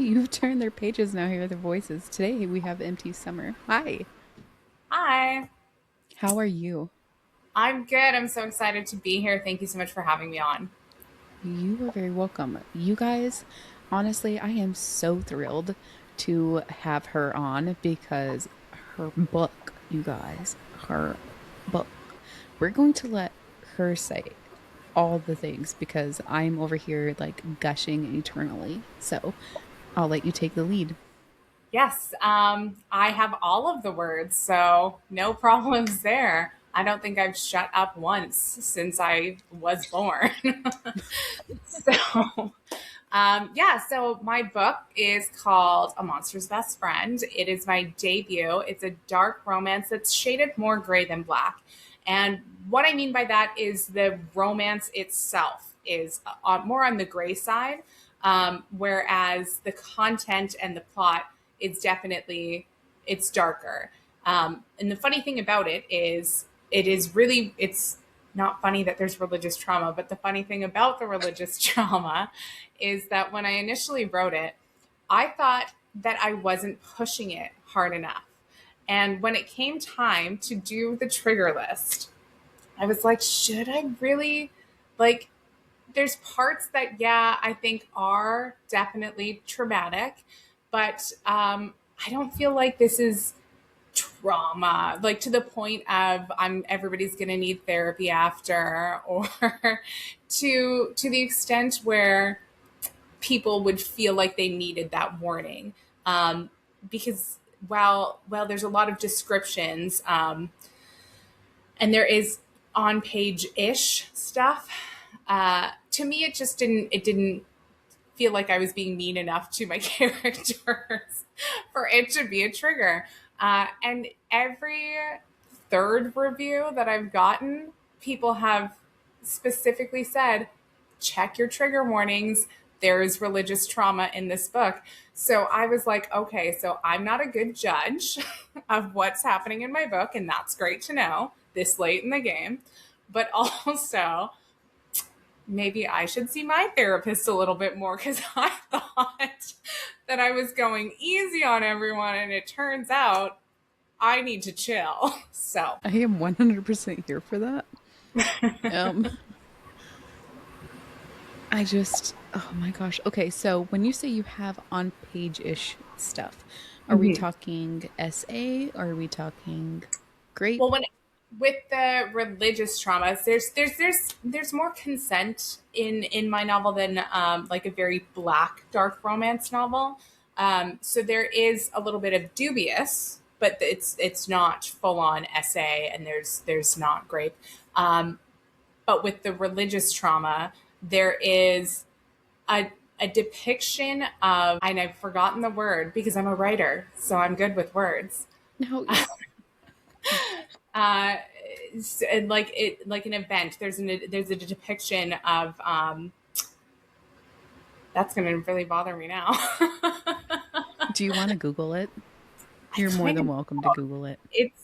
You've turned their pages now, hear their voices. Today we have empty summer. Hi. Hi, How are you? I'm good. I'm so excited to be here. Thank you so much for having me on. You are very welcome. You guys, honestly, I am so thrilled to have her on because her book, you guys, her book. We're going to let her say all the things because I'm over here like gushing eternally. So I'll let you take the lead. Yes, I have all of the words, so no problems there. I don't think I've shut up once since I was born. so, so my book is called A Monster's Best Friend. It is my debut. It's a dark romance that's shaded more gray than black. And what I mean by that is the romance itself is more on the gray side, whereas the content and the plot is definitely it's darker. And the funny thing about it's not funny that there's religious trauma, but the funny thing about the religious trauma is that when I initially wrote it, I thought that I wasn't pushing it hard enough. And when it came time to do the trigger list, I was like, should I really like there's parts that I think are definitely traumatic, but I don't feel like this is trauma, like to the point of I'm everybody's going to need therapy after, or to the extent where people would feel like they needed that warning. Because while there's a lot of descriptions, and there is on page ish stuff, to me it didn't feel like I was being mean enough to my characters for it to be a trigger. And every third review that I've gotten, people have specifically said, check your trigger warnings. There is religious trauma in this book. So I was like, okay, so I'm not a good judge of what's happening in my book. And that's great to know this late in the game. But also, maybe I should see my therapist a little bit more because I thought that I was going easy on everyone. And it turns out I need to chill. So, I am 100% here for that. Um, oh my gosh. Okay, so when you say you have on page ish stuff, are we Mhm. talking SA? Or are we talking grape? Well, with the religious traumas, there's more consent in my novel than like a very black dark romance novel. So there is a little bit of dubious, but it's not full on essay, and there's not grape. But with the religious trauma, there is a depiction of, and I've forgotten the word because I'm a writer, so I'm good with words. No. uh, like an event. There's a depiction of that's going to really bother me now. Do you want to Google it? I You're more kind than of welcome to Google it. it's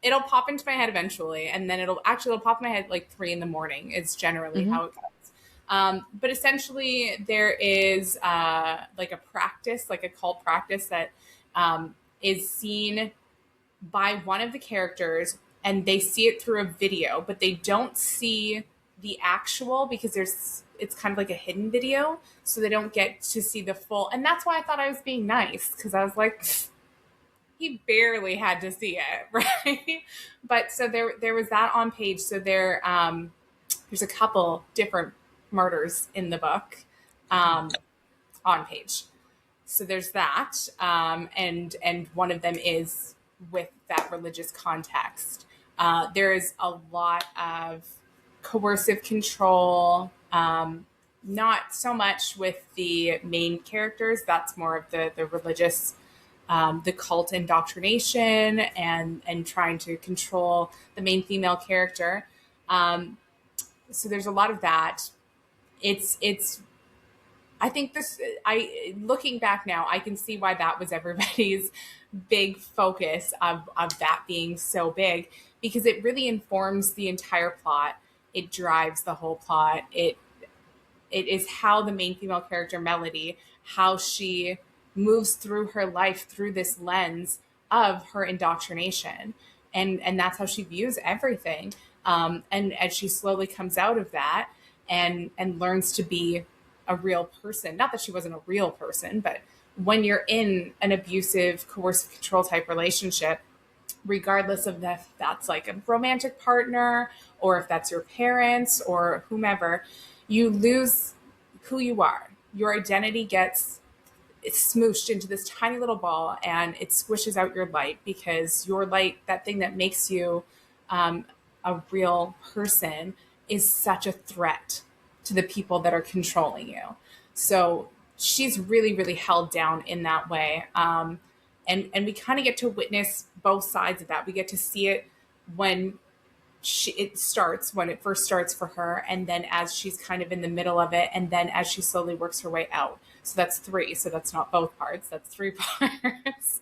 it'll pop into my head eventually, and then it'll pop in my head like 3 in the morning. It's generally Hmm. how it goes. But essentially, there is like a practice, like a cult practice that is seen by one of the characters, and they see it through a video, but they don't see the actual because it's kind of like a hidden video, so they don't get to see the full. And that's why I thought I was being nice, because I was like, he barely had to see it, right? But so there was that on page. So there's a couple different murders in the book um, on page. So there's that, and one of them is with that religious context. There is a lot of coercive control. Not so much with the main characters. That's more of the religious, the cult indoctrination and trying to control the main female character. So there's a lot of that. It's I think this, I looking back now, I can see why that was everybody's big focus of that being so big, because it really informs the entire plot. It drives the whole plot. It is how the main female character Melody, how she moves through her life through this lens of her indoctrination, and that's how she views everything. And as she slowly comes out of that and learns to be a real person, not that she wasn't a real person, but when you're in an abusive, coercive control type relationship, regardless of if that's like a romantic partner or if that's your parents or whomever, you lose who you are. Your identity gets it's smooshed into this tiny little ball and it squishes out your light, because your light, that thing that makes you um, a real person, is such a threat to the people that are controlling you. So she's really, really held down in that way. And we kind of get to witness both sides of that. We get to see it when when it first starts for her, and then as she's kind of in the middle of it, and then as she slowly works her way out. So that's three. So that's not both parts, that's three parts.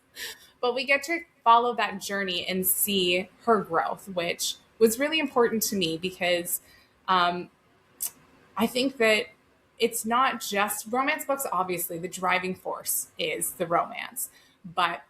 But we get to follow that journey and see her growth, which was really important to me, because um, I think that it's not just romance books. Obviously the driving force is the romance, but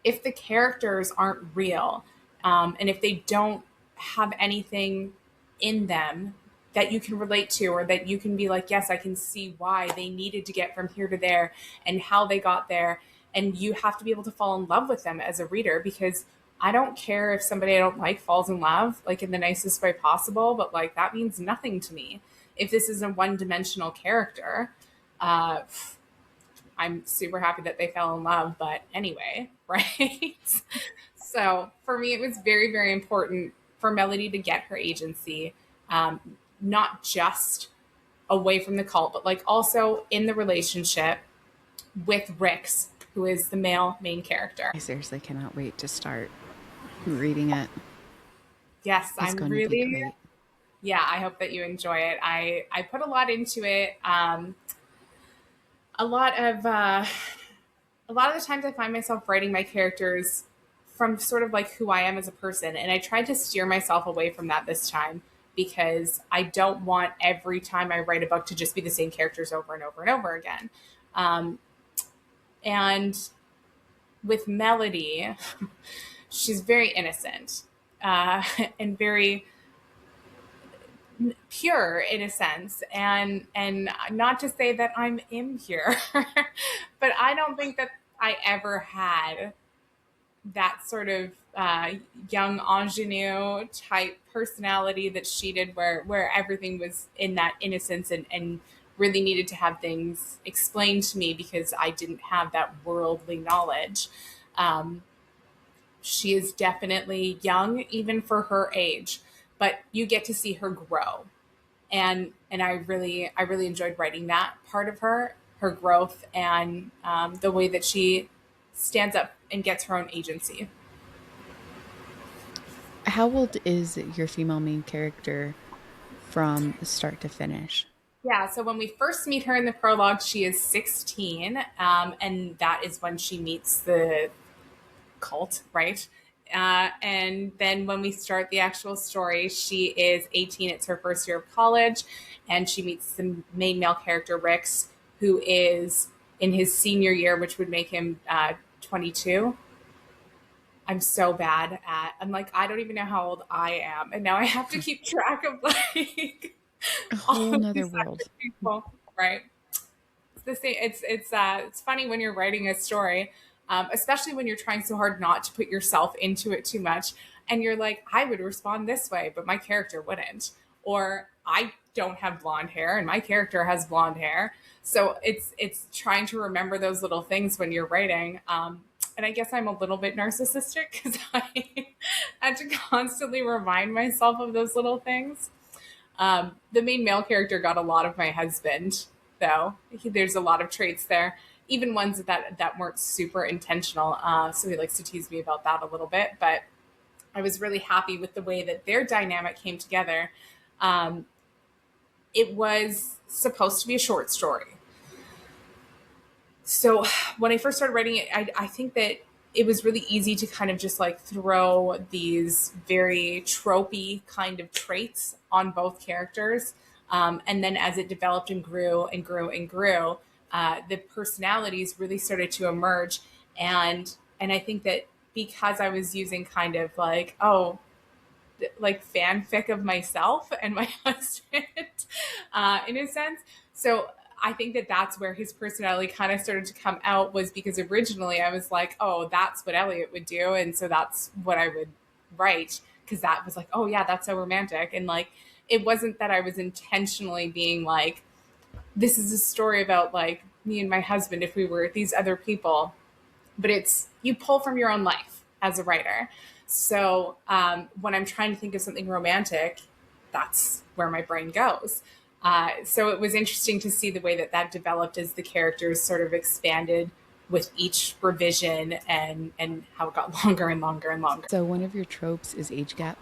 if the characters aren't real, and if they don't have anything in them that you can relate to, or that you can be like, yes, I can see why they needed to get from here to there and how they got there. And you have to be able to fall in love with them as a reader, because I don't care if somebody I don't like falls in love, like in the nicest way possible, but like that means nothing to me. If this is a one dimensional character, uh, I'm super happy that they fell in love, but anyway, right? So for me, it was very, very important for Melody to get her agency, um, not just away from the cult, but like also in the relationship with Rix, who is the male main character. I seriously cannot wait to start reading it. Yes, It's I'm going to be really, great. yeah, I hope that you enjoy it. I put a lot into it. A lot of a lot of the times I find myself writing my characters from sort of like who I am as a person. And I tried to steer myself away from that this time, because I don't want every time I write a book to just be the same characters over and over and over again. Um, and with Melody, she's very innocent, and very pure in a sense, and not to say that I'm impure, but I don't think that I ever had that sort of young ingenue type personality that she did, where everything was in that innocence, and really needed to have things explained to me because I didn't have that worldly knowledge. Um, she is definitely young even for her age, but you get to see her grow, and I really enjoyed writing that part of her growth, and the way that she stands up and gets her own agency. How old is your female main character from start to finish? Yeah, so when we first meet her in the prologue, she is 16, and that is when she meets the cult, right? And then when we start the actual story, she is 18. It's her first year of college, and she meets the main male character, Rix, who is in his senior year, which would make him 22. I'm so bad at. I'm like, I don't even know how old I am, and now I have to keep track of like A all whole of nother these other world. people, right? It's the same. It's funny when you're writing a story, especially when you're trying so hard not to put yourself into it too much, and you're like, I would respond this way, but my character wouldn't, or I don't have blonde hair and my character has blonde hair. So it's trying to remember those little things when you're writing. And I guess I'm a little bit narcissistic because I had to constantly remind myself of those little things. The main male character got a lot of my husband, though. There's a lot of traits there, even ones that weren't super intentional. So he likes to tease me about that a little bit. But I was really happy with the way that their dynamic came together. Um, it was supposed to be a short story. So when I first started writing it, I think that it was really easy to kind of just like throw these very tropey kind of traits on both characters. And then as it developed and grew and grew and grew, the personalities really started to emerge, and I think that because I was using kind of like, oh, like fanfic of myself and my husband, in a sense. So I think that that's where his personality kind of started to come out, was because originally I was like, oh, that's what Elliot would do, and so that's what I would write, because that was like, oh yeah, that's so romantic. And like, it wasn't that I was intentionally being like, this is a story about like me and my husband if we were these other people, but it's, you pull from your own life as a writer. So when I'm trying to think of something romantic, that's where my brain goes. So it was interesting to see the way that that developed as the characters sort of expanded with each revision, and how it got longer and longer and longer. So one of your tropes is age gap.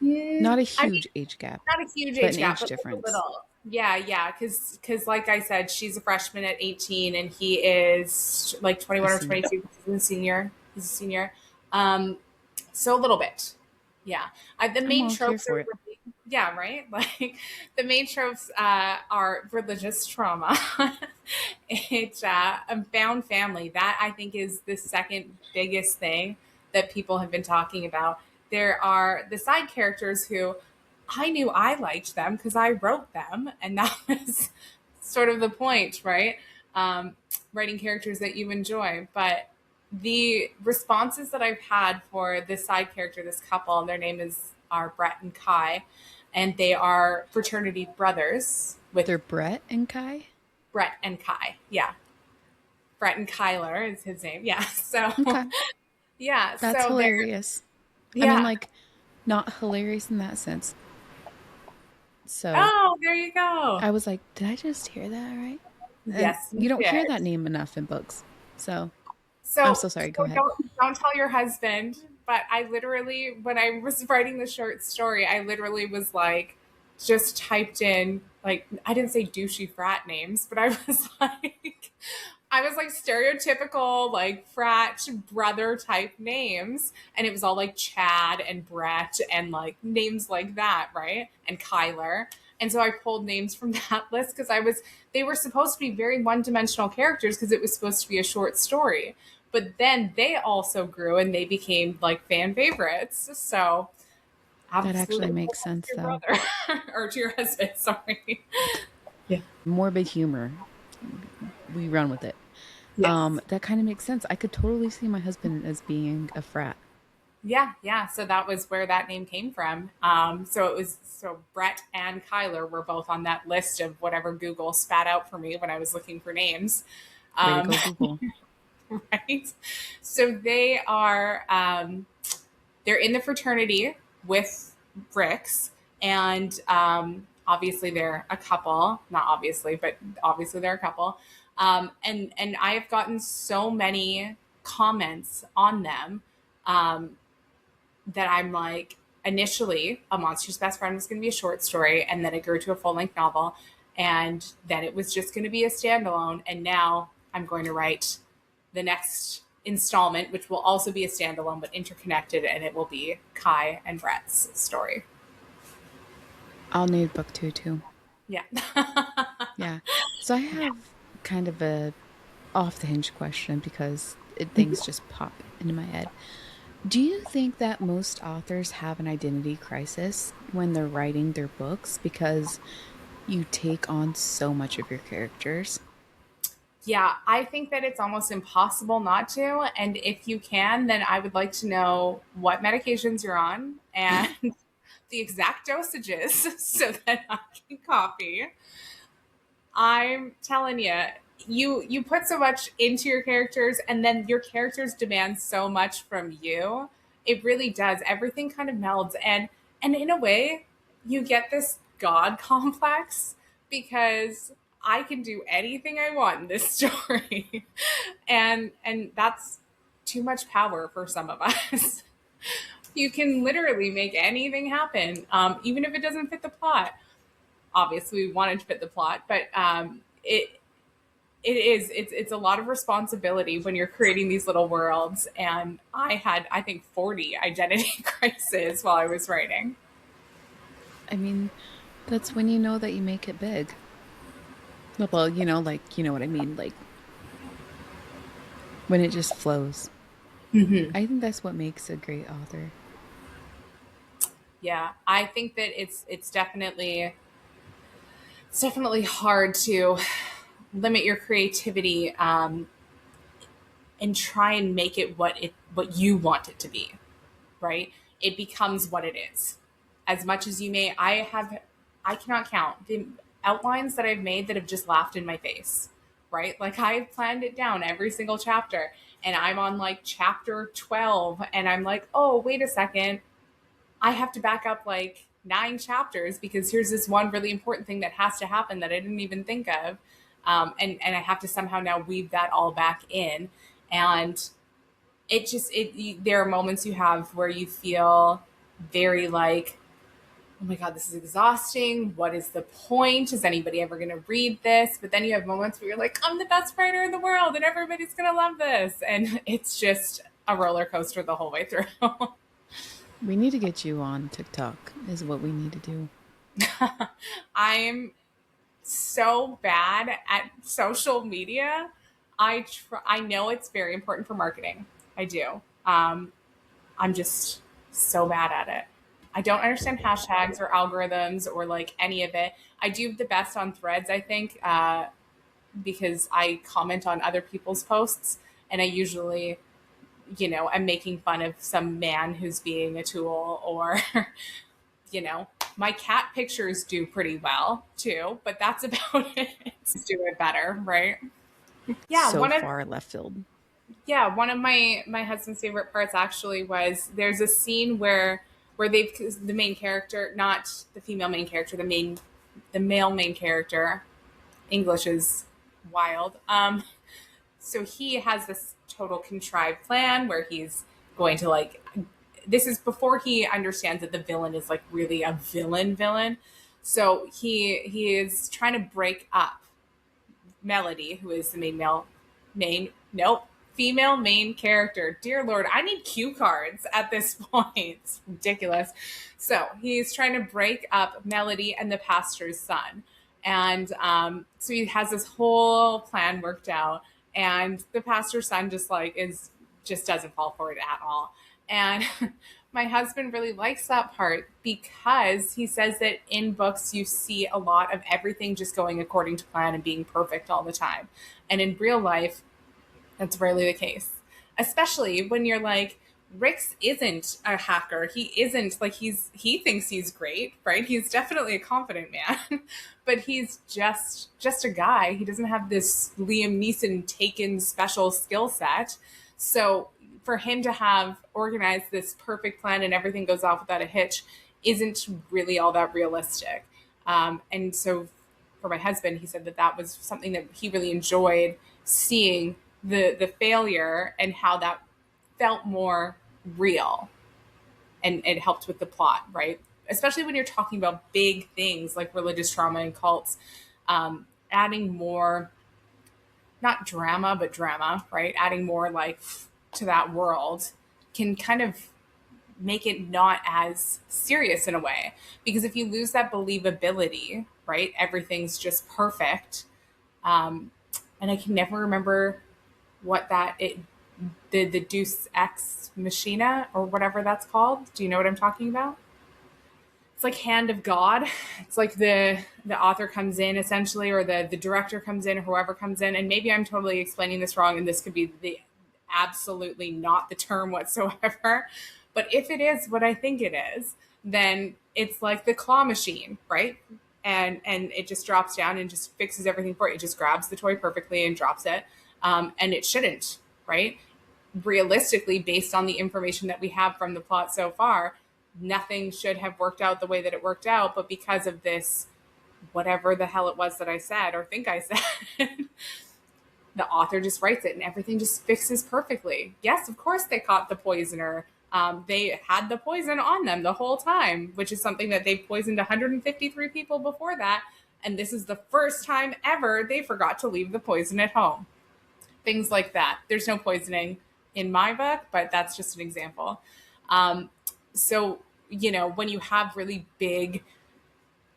Mm, Not a I mean, huge age gap, not a huge but age an gap, age but like a difference. little. Yeah, yeah, because like I said, she's a freshman at 18, and he is like A 21 or senior. 22. He's a senior. He's a senior. Um, so a little bit. Yeah. The I'm main all here tropes are for it. really, yeah, right? Like the main tropes are religious trauma. It's a found family. That I think is the second biggest thing that people have been talking about. There are the side characters who I knew I liked them because I wrote them, and that was sort of the point, right? Um, Writing characters that you enjoy. But the responses that I've had for this side character, this couple, their name is are Brett and Kai, and they are fraternity brothers with They're Brett and Kai. Brett and Kai. Yeah, Brett and Kyler is his name. Yeah, so Okay, yeah, that's so they're hilarious. I mean, yeah. like, not hilarious in that sense. So Oh, there you go. I was like, did I just hear that right? And Yes, you you don't hear did. that name enough in books. So I'm So, so sorry. Go so ahead. don't tell your husband. But I literally, when I was writing the short story, I literally was like, just typed in like, I didn't say douchey frat names, but I was like, I was like stereotypical like frat brother type names, and it was all like Chad and Brett and like names like that, right? And Kyler. And so I pulled names from that list because I was, they were supposed to be very one dimensional characters because it was supposed to be a short story. But then they also grew and they became like fan favorites. So That actually absolutely makes to sense, your though. brother or to your husband. Sorry. Yeah. Morbid humor. We run with it. Yes. That kind of makes sense. I could totally see my husband as being a frat. Yeah, yeah. So that was where that name came from. So it was, so Brett and Kyler were both on that list of whatever Google spat out for me when I was looking for names. Way to Um, go, Google. right. So they are they're in the fraternity with Bricks, and obviously they're a couple. Not obviously, but obviously they're a couple. And I have gotten so many comments on them, um, that I'm like, initially, A Monster's Best Friend was going to be a short story, and then it grew to a full length novel, and then it was just going to be a standalone, and now I'm going to write the next installment, which will also be a standalone but interconnected, and it will be Kai and Brett's story. I'll need book two, too. Yeah. Yeah. So I have kind of a off the hinge question because things just pop into my head. Do you think that most authors have an identity crisis when they're writing their books because you take on so much of your characters? Yeah, I think that it's almost impossible not to. And if you can, then I would like to know what medications you're on and the exact dosages so that I can copy. I'm telling you, you put so much into your characters, and then your characters demand so much from you. It really does. Everything kind of melds, and in a way, you get this god complex because I can do anything I want in this story, and that's too much power for some of us. You can literally make anything happen, even if it doesn't fit the plot. Obviously, we wanted to fit the plot, but it's a lot of responsibility when you're creating these little worlds. And I had, I think, 40 identity crises while I was writing. I mean, that's when you know that you make it big. Well, you know what I mean, like when it just flows. I think that's what makes a great author. Yeah, I think that it's definitely hard to limit your creativity, and try and make it what you want it to be, right? It becomes what it is. As much as you may, I cannot count the outlines that I've made that have just laughed in my face, right? Like I've planned it down every single chapter, and I'm on like chapter 12, and I'm like, oh, wait a second. I have to back up like 9 chapters because here's this one really important thing that has to happen that I didn't even think of. And I have to somehow now weave that all back in. And there are moments you have where you feel very like, oh my God, this is exhausting. What is the point? Is anybody ever going to read this? But then you have moments where you're like, I'm the best writer in the world and everybody's going to love this. And it's just a roller coaster the whole way through. We need to get you on TikTok, is what we need to do. I'm so bad at social media. I know it's very important for marketing. I do. I'm just so bad at it. I don't understand hashtags or algorithms or like any of it. I do the best on threads, I think, because I comment on other people's posts and I usually, am making fun of some man who's being a tool or, my cat pictures do pretty well too, but that's about it. Do it better, right? Yeah, So one of far left field. yeah, one of my husband's favorite parts actually was there's a scene where they the main character, not the female main character, the male main character. English is wild. So he has this total contrived plan where he's going to like this is before he understands that the villain is like really a villain. So he is trying to break up Melody, who is the main nope, female main character. Dear Lord, I need cue cards at this point. It's ridiculous. So he's trying to break up Melody and the pastor's son. And so he has this whole plan worked out. And the pastor's son just doesn't fall for it at all. And my husband really likes that part because he says that in books you see a lot of everything just going according to plan and being perfect all the time. And in real life, that's rarely the case. Especially when you're like, Rix isn't a hacker. He isn't like he thinks he's great, right? He's definitely a confident man, but he's just a guy. He doesn't have this Liam Neeson taken special skill set. So for him to have organized this perfect plan and everything goes off without a hitch isn't really all that realistic. And so for my husband, he said that that was something that he really enjoyed seeing the failure and how that felt more real and it helped with the plot, right? Especially when you're talking about big things like religious trauma and cults, adding more, not drama, but drama, right? Adding more like to that world can kind of make it not as serious in a way. Because if you lose that believability, right, everything's just perfect. Um, and I can never remember what the Deus Ex Machina or whatever that's called. Do you know what I'm talking about? It's like hand of God. It's like the author comes in essentially, or the director comes in, or whoever comes in, and maybe I'm totally explaining this wrong, and this could be the absolutely not the term whatsoever. But if it is what I think it is, then it's like the claw machine, right? And it just drops down and just fixes everything for you. It just grabs the toy perfectly and drops it, and it shouldn't, right? Realistically, based on the information that we have from the plot so far, nothing should have worked out the way that it worked out. But because of this, whatever the hell it was that I said or think I said, the author just writes it and everything just fixes perfectly. Yes, of course they caught the poisoner. They had the poison on them the whole time, which is something that they poisoned 153 people before that. And this is the first time ever they forgot to leave the poison at home. Things like that. There's no poisoning in my book, but that's just an example. So, when you have really big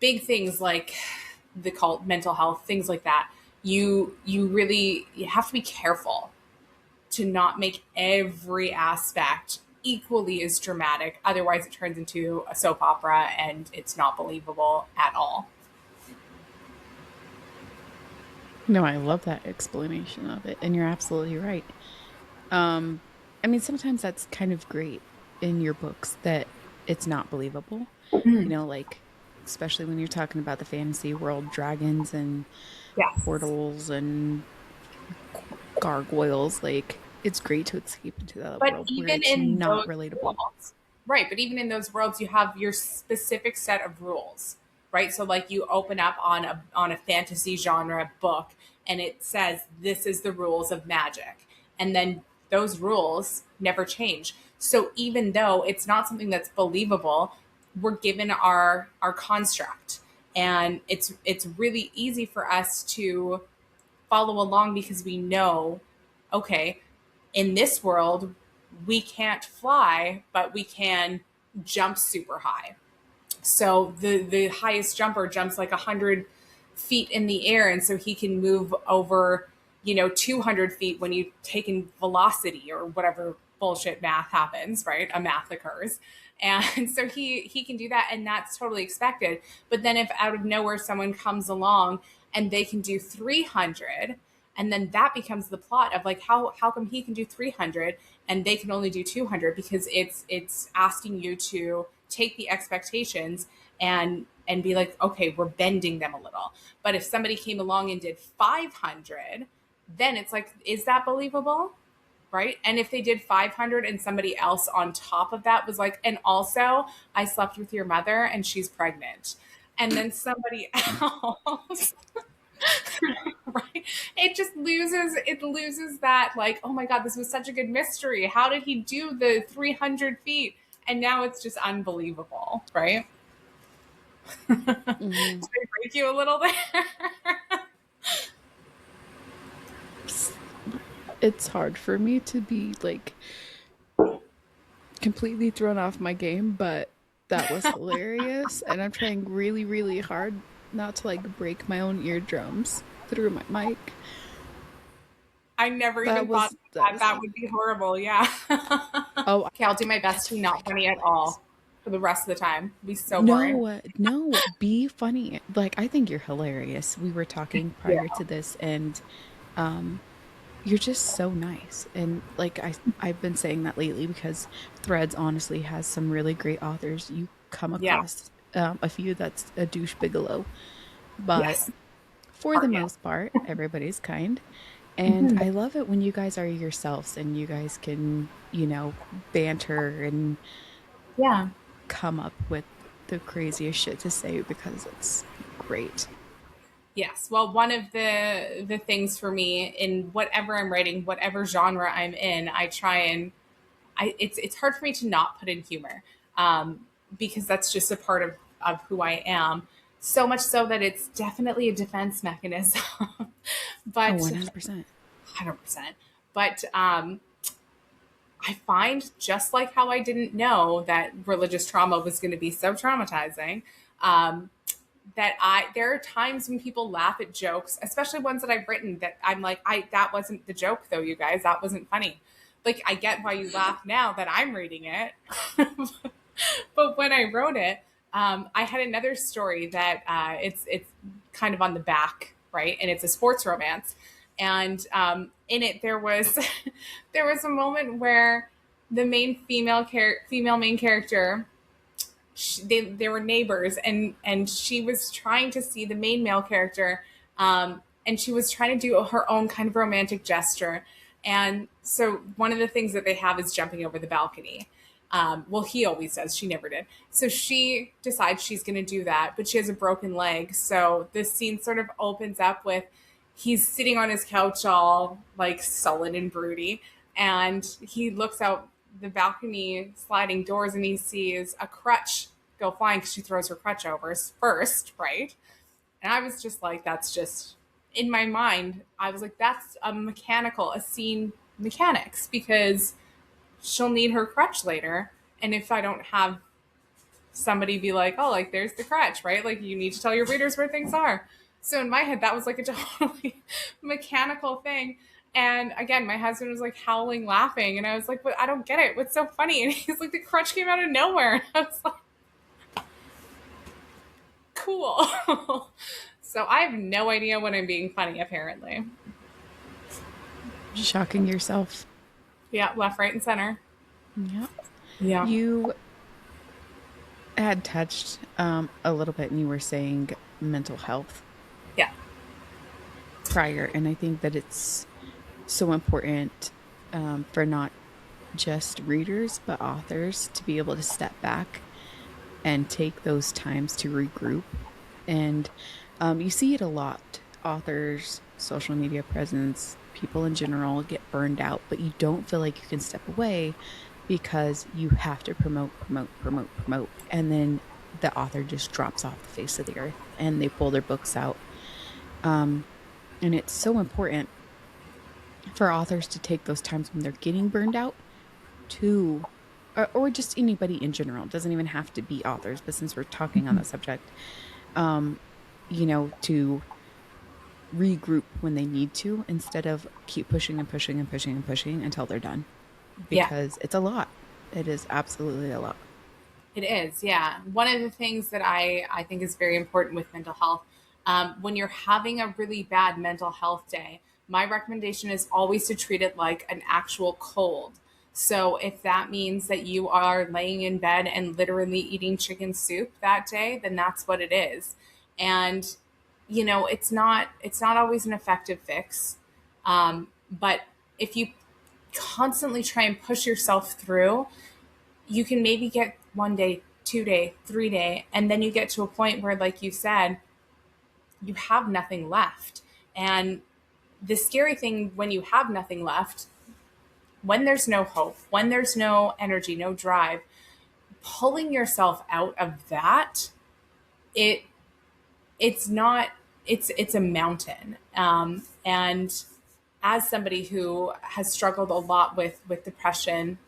things like the cult, mental health, things like that. You have to be careful to not make every aspect equally as dramatic. Otherwise, it turns into a soap opera and it's not believable at all. No, I love that explanation of it, and you're absolutely right. Um, I mean, sometimes that's kind of great in your books that it's not believable. Like especially when you're talking about the fantasy world, dragons and Yes. portals and gargoyles, like it's great to escape into that But world where even it's in not those relatable. worlds, right? But even in those worlds, you have your specific set of rules, right? So like you open up on a fantasy genre book, and it says this is the rules of magic, and then those rules never change. So even though it's not something that's believable, we're given our construct, and it's really easy for us to follow along because we know, okay, in this world, we can't fly, but we can jump super high. So the highest jumper jumps like 100 feet in the air, and so he can move over 200 feet when you take in velocity or whatever bullshit math happens, right? A math occurs. And so he can do that, and that's totally expected. But then if out of nowhere someone comes along and they can do 300, and then that becomes the plot of like how come he can do 300 and they can only do 200, because it's asking you to take the expectations and be like, okay, we're bending them a little. But if somebody came along and did 500, then it's like, is that believable? Right? And if they did 500 and somebody else on top of that was like, and also I slept with your mother and she's pregnant, and then somebody else, right, it loses that, like, oh my god, this was such a good mystery, how did he do the 300 feet, and now it's just unbelievable, right? Did Hmm. I break you a little bit? It's hard for me to be like completely thrown off my game, but that was hilarious. And I'm trying really, really hard not to like break my own eardrums through my mic. I never even thought That was that would be horrible. Yeah. oh Okay, I'll do my best to be not funny at all for the rest of the time. It'll be so boring. no, no, be funny. Like I think you're hilarious. We were talking Yeah. prior to this and um you're just so nice. And like I've been saying that lately because Threads honestly has some really great authors. You come Yeah. across a few that's a douche Bigelow, but Yes. for the Art, yeah. most part, everybody's kind. And I love it when you guys are yourselves and you guys can, banter and Yeah. come up with the craziest shit to say because it's great. Yes. Well, one of the things for me in whatever I'm writing, whatever genre I'm in, I try and it's hard for me to not put in humor, because that's just a part of who I am. So much so that it's definitely a defense mechanism. Oh, But 100%. 100%. But I find, just like how I didn't know that religious trauma was going to be so traumatizing, um, that there are times when people laugh at jokes, especially ones that I've written, that I'm like, I that wasn't the joke though, you guys. That wasn't funny. Like, I get why you laugh now that I'm reading it. But when I wrote it, I had another story that it's kind of on the back, right? And it's a sports romance, and in it there was there was a moment where the female main character, they were neighbors, and she was trying to see the main male character, and she was trying to do her own kind of romantic gesture, and so one of the things that they have is jumping over the balcony. Well, he always does, she never did. So she decides she's going to do that, but she has a broken leg, so this scene sort of opens up with he's sitting on his couch all like sullen and broody, and he looks out the balcony sliding doors and he sees a crutch go flying because she throws her crutch over first, right? And I was just like, that's just, in my mind, I was like, that's a scene mechanics, because she'll need her crutch later. And if I don't have somebody be like, oh, like, there's the crutch, right? Like, you need to tell your readers where things are. So in my head, that was like a totally mechanical thing. And again, my husband was like howling, laughing. And I was like, but I don't get it. What's so funny? And he's like, the crutch came out of nowhere. And I was like, cool. So I have no idea when I'm being funny, apparently. Shocking yourself. Yeah, left, right, and center. Yeah. Yeah. You had touched a little bit and you were saying mental health Yeah. prior. And I think that it's so important for not just readers, but authors to be able to step back and take those times to regroup. And you see it a lot. Authors, social media presence, people in general get burned out, but you don't feel like you can step away because you have to promote, promote, promote, promote. And then the author just drops off the face of the earth and they pull their books out. Um, and it's so important for authors to take those times when they're getting burned out to, or just anybody in general. It doesn't even have to be authors, but since we're talking on the subject, um, to regroup when they need to instead of keep pushing and pushing and pushing and pushing until they're done Yeah. because it's a lot. It is absolutely a lot. It is, yeah. One of the things that I think is very important with mental health, when you're having a really bad mental health day, my recommendation is always to treat it like an actual cold. So if that means that you are laying in bed and literally eating chicken soup that day, then that's what it is. And it's not always an effective fix. But if you constantly try and push yourself through, you can maybe get 1 day, 2 day, 3 day, and then you get to a point where, like you said, you have nothing left. And the scary thing when you have nothing left, when there's no hope, when there's no energy, no drive, pulling yourself out of that, it it's not it's a mountain. And as somebody who has struggled a lot with depression,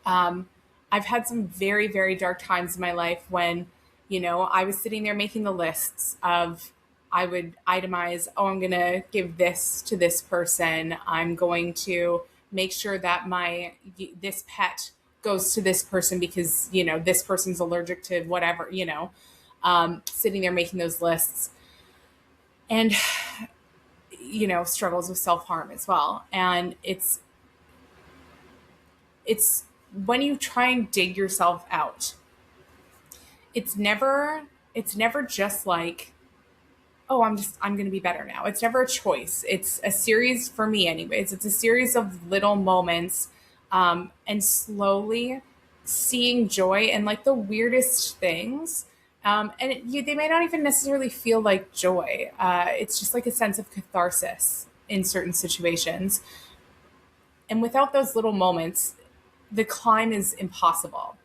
Um, I've had some very, very dark times in my life when, I was sitting there making the lists of, I would itemize, oh, I'm going to give this to this person. I'm going to make sure that this pet goes to this person because, this person's allergic to whatever, sitting there making those lists and, struggles with self harm as well. And it's when you try and dig yourself out, it's never it's never just like, oh, I'm going to be better now. It's never a choice. It's a series, for me anyways, it's a series of little moments, and slowly seeing joy in like the weirdest things. They may not even necessarily feel like joy. It's just like a sense of catharsis in certain situations, and without those little moments, the climb is impossible.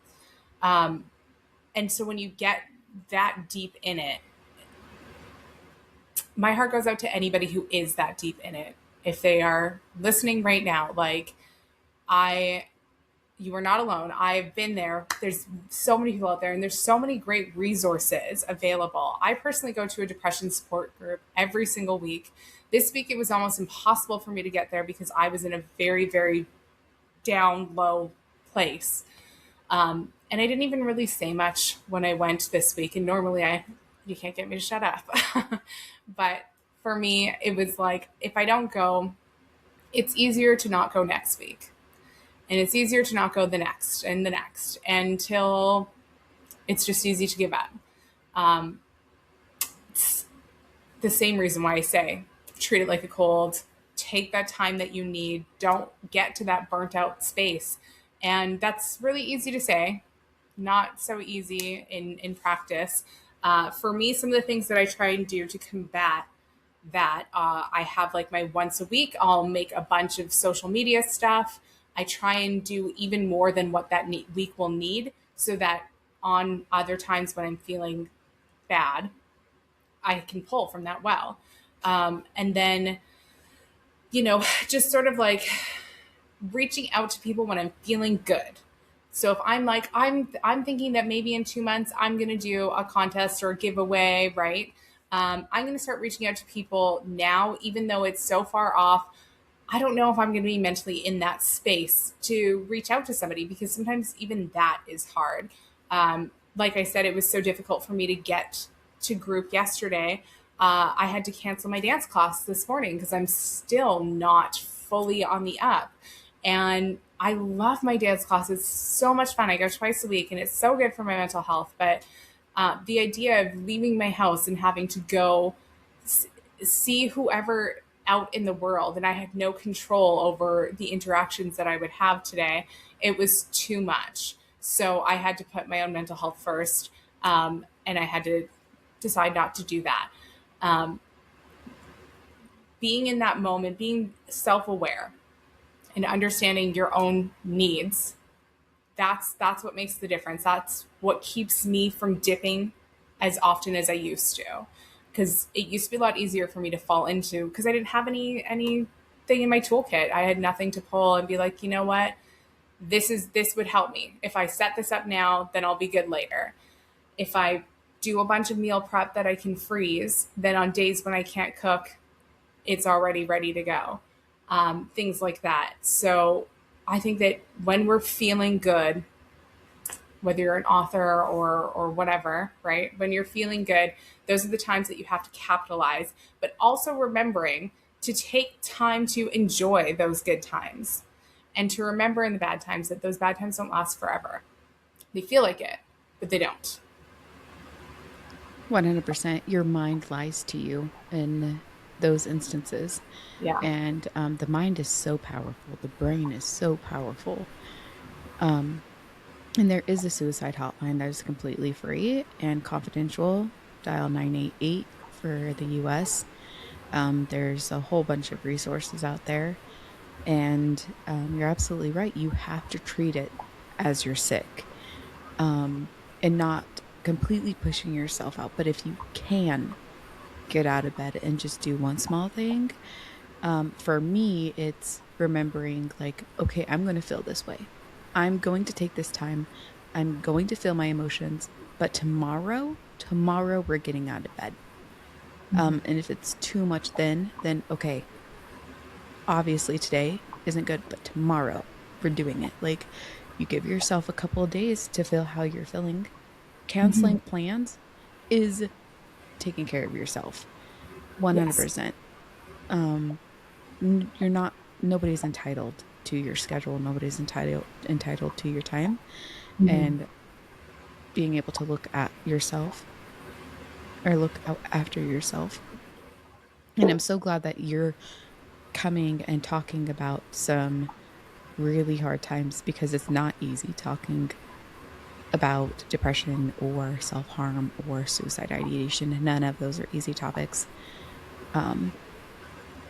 And so when you get that deep in it, my heart goes out to anybody who is that deep in it. If they are listening right now, like, I you are not alone. I've been there. There's so many people out there and there's so many great resources available. I personally go to a depression support group every single week. This week it was almost impossible for me to get there because I was in a very, very down low place. And I didn't even really say much when I went this week. And normally you can't get me to shut up. But for me, it was like, if I don't go, it's easier to not go next week. And it's easier to not go the next and the next until it's just easy to give up. It's the same reason why I say treat it like a cold, take that time that you need, don't get to that burnt out space. And that's really easy to say, not so easy in practice. For me, some of the things that I try and do to combat that, I have like my once a week, I'll make a bunch of social media stuff. I try and do even more than what that week will need so that on other times when I'm feeling bad, I can pull from that well. And then, just sort of like reaching out to people when I'm feeling good. So if I'm like, I'm thinking that maybe in 2 months I'm gonna do a contest or a giveaway, right? I'm going to start reaching out to people now, even though it's so far off. I don't know if I'm going to be mentally in that space to reach out to somebody because sometimes even that is hard. Like I said, it was so difficult for me to get to group yesterday. I had to cancel my dance class this morning because I'm still not fully on the up. And I love my dance class. It's so much fun. I go twice a week and it's so good for my mental health. But the idea of leaving my house and having to go see whoever out in the world and I had no control over the interactions that I would have today, it was too much. So I had to put my own mental health first, and I had to decide not to do that. Um, Being in that moment, being self aware and understanding your own needs, that's what makes the difference. That's what keeps me from dipping as often as I used to. Because it used to be a lot easier for me to fall into because I didn't have anything in my toolkit. I had nothing to pull and be like, you know what, this would help me. If I set this up now, then I'll be good later. If I do a bunch of meal prep that I can freeze, then on days when I can't cook, it's already ready to go. Things like that. So I think that when we're feeling good, whether you're an author or whatever, right? When you're feeling good, those are the times that you have to capitalize, but also remembering to take time to enjoy those good times and to remember in the bad times that those bad times don't last forever. They feel like it, but they don't. 100%. Your mind lies to you in those instances. Yeah. And the mind is so powerful. The brain is so powerful. Um, and there is a suicide hotline that is completely free and confidential. Dial 988 for the US. There's a whole bunch of resources out there. And you're absolutely right. You have to treat it as you're sick, and not completely pushing yourself out. But if you can get out of bed and just do one small thing, for me, it's remembering, like, okay, I'm going to feel this way. I'm going to take this time. I'm going to feel my emotions. But tomorrow we're getting out of bed. And if it's too much then okay, obviously today isn't good, but tomorrow we're doing it. Like, you give yourself a couple of days to feel how you're feeling. Mm-hmm. Canceling plans is taking care of yourself. Yes. 100%. Um, you're not, nobody's entitled to your schedule. Nobody's entitled to your time. Mm-hmm. And being able to look at yourself or look out after yourself. And I'm so glad that you're coming and talking about some really hard times because it's not easy talking about depression or self harm or suicide ideation. None of those are easy topics. Um,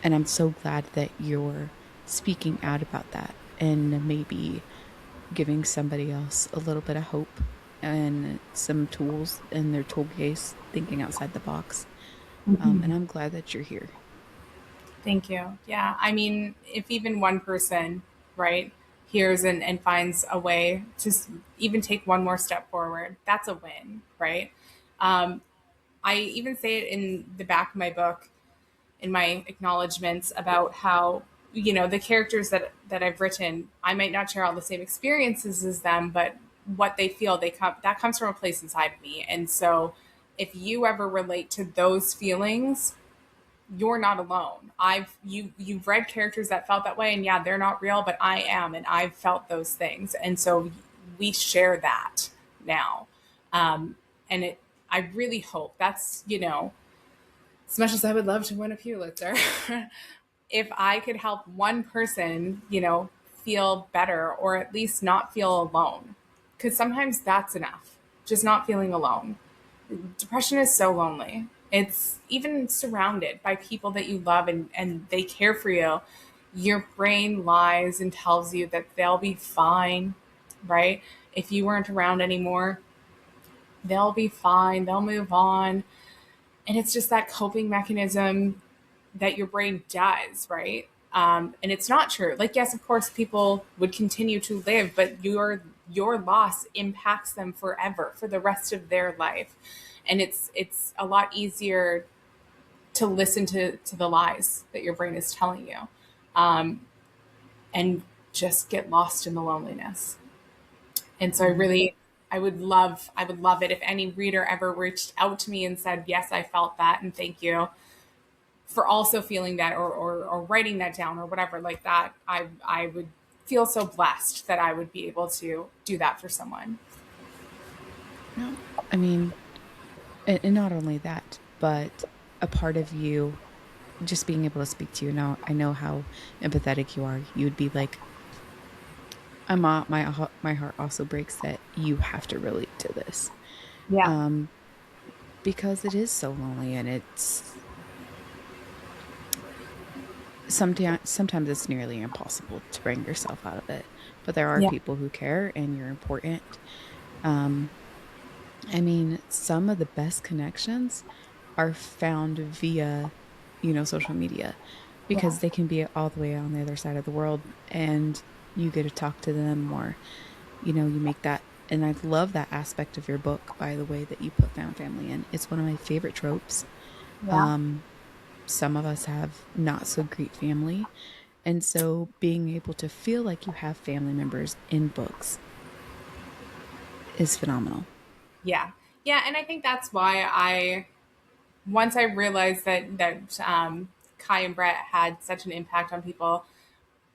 and I'm so glad that you're speaking out about that and maybe giving somebody else a little bit of hope and some tools in their tool case, thinking outside the box. And Mm-hmm. I'm glad that you're here. Thank you. Yeah. I mean, if even one person, right, hears and finds a way to even take one more step forward, that's a win, right? Um, I even say it in the back of my book, in my acknowledgments about how, the characters that I've written, I might not share all the same experiences as them, but what they feel, that comes from a place inside of me. And so if you ever relate to those feelings, you're not alone. You've read characters that felt that way, and yeah, they're not real, but I am, and I've felt those things, and so we share that now. And I really hope that's, as much as I would love to win a Pulitzer, if I could help one person, feel better or at least not feel alone, because sometimes that's enough, just not feeling alone. Depression is so lonely. It's even surrounded by people that you love and they care for you. Your brain lies and tells you that they'll be fine, right? If you weren't around anymore, they'll be fine, they'll move on. And it's just that coping mechanism that your brain does, right? And it's not true. Like, yes, of course, people would continue to live, but your loss impacts them forever for the rest of their life. And it's a lot easier to listen to the lies that your brain is telling you, and just get lost in the loneliness. And so Mm. I would love it if any reader ever reached out to me and said, yes, I felt that, and thank you for also feeling that, or writing that down or whatever like that. I would feel so blessed that I would be able to do that for someone. No, I mean, and not only that, but a part of you just being able to speak to you now, I know how empathetic you are. You would be like, my heart also breaks that you have to relate to this. Yeah. Um, because it is so lonely and it's sometimes it's nearly impossible to bring yourself out of it. But there are Yeah. people who care and you're important. Um, I mean, some of the best connections are found via, social media Yeah. because they can be all the way on the other side of the world and you get to talk to them or, you make that. And I love that aspect of your book, by the way, that you put found family in. It's one of my favorite tropes. Yeah. Um, some of us have not so great family. And so being able to feel like you have family members in books is phenomenal. Yeah. Yeah. And I think that's why once I realized that Kai and Brett had such an impact on people,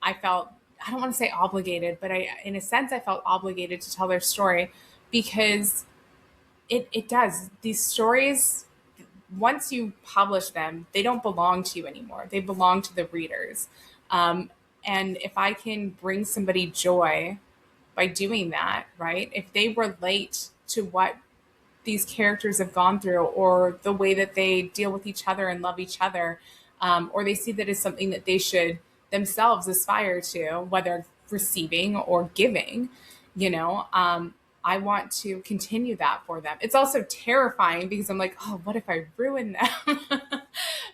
I felt, I don't want to say obligated, but in a sense, I felt obligated to tell their story, because it does. These stories, once you publish them, they don't belong to you anymore. They belong to the readers. Um, and if I can bring somebody joy by doing that, right? If they relate to what these characters have gone through, or the way that they deal with each other and love each other, or they see that as something that they should themselves aspire to, whether receiving or giving, you know, I want to continue that for them. It's also terrifying because I'm like, oh, what if I ruin them?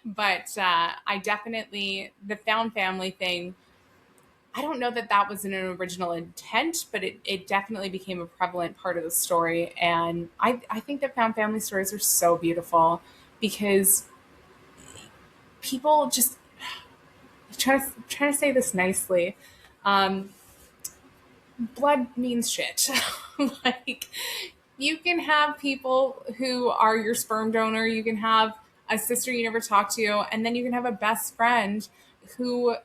But I definitely, the found family thing, I don't know that that was an original intent, but it definitely became a prevalent part of the story. And I think that found family stories are so beautiful because people just try to say this nicely. Um, Blood means shit. Like, you can have people who are your sperm donor, you can have a sister you never talk to, and then you can have a best friend who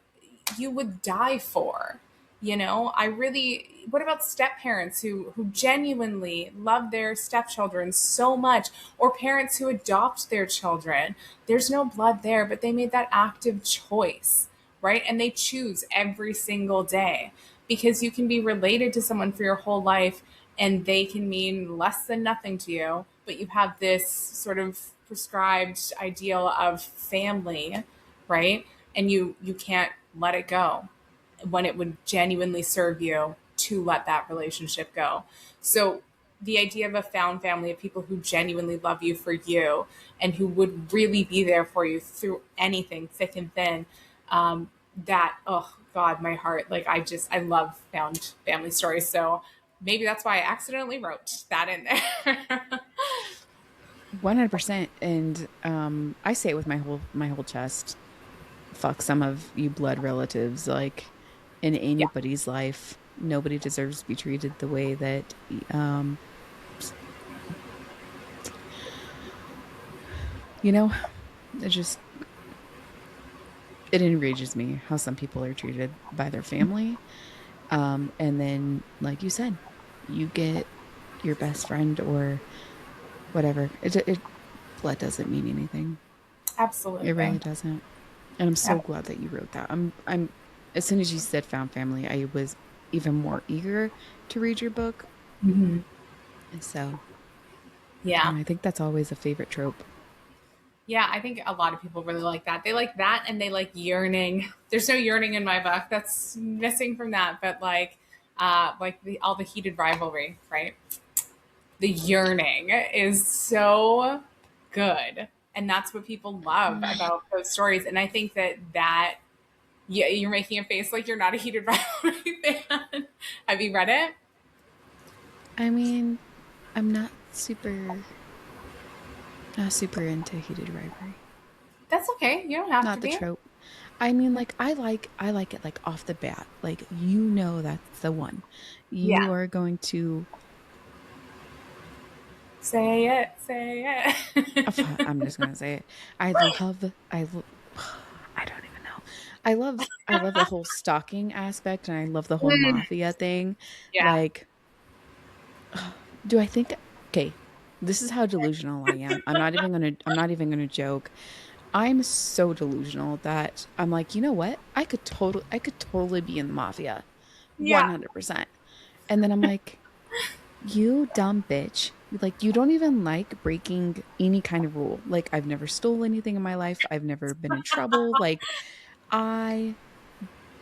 you would die for. You know, I really, what about step parents who genuinely love their stepchildren so much, or parents who adopt their children? There's no blood there, but they made that active choice, right? And they choose every single day, because you can be related to someone for your whole life and they can mean less than nothing to you, but you have this sort of prescribed ideal of family, right? And you can't let it go when it would genuinely serve you to let that relationship go. So the idea of a found family of people who genuinely love you for you and who would really be there for you through anything, thick and thin, that, oh God, my heart, like I love found family stories. So maybe that's why I accidentally wrote that in there. 100%. And I say it with my whole chest. Fuck some of you blood relatives. Like in Yeah. anybody's life, nobody deserves to be treated the way that um you know, it just it enrages me how some people are treated by their family. And then like you said, you get your best friend or whatever. It blood doesn't mean anything. It Absolutely. really doesn't. And I'm so glad that you wrote that. I'm as soon as you said found family, I was even more eager to read your book. Mm-hmm. And so, Yeah. I think that's always a favorite trope. Yeah, I think a lot of people really like that. They like that and they like yearning. There's no yearning in my book. That's missing from that, but like all the heated rivalry, right? The yearning is so good. And that's what people love about those stories. And I think that yeah, you're making a face like you're not a heated rivalry fan. Have you read it? I mean, I'm not super into heated rivalry. That's okay. You don't have to Not the be. trope. I mean, like I like it like off the bat. Like you know that's the one. You Yeah. are going to Say it. Say it. I'm just gonna say it. I love I don't even know. I love the whole stalking aspect and I love the whole Mm, mafia thing. yeah. Like, do I think okay, this is how delusional I am. I'm not even gonna joke. I'm so delusional that I'm like, you know what? I could totally be in the mafia. Yeah. 100%. And then I'm like, you dumb bitch. Like, you don't even like breaking any kind of rule. Like, I've never stole anything in my life. I've never been in trouble. Like, I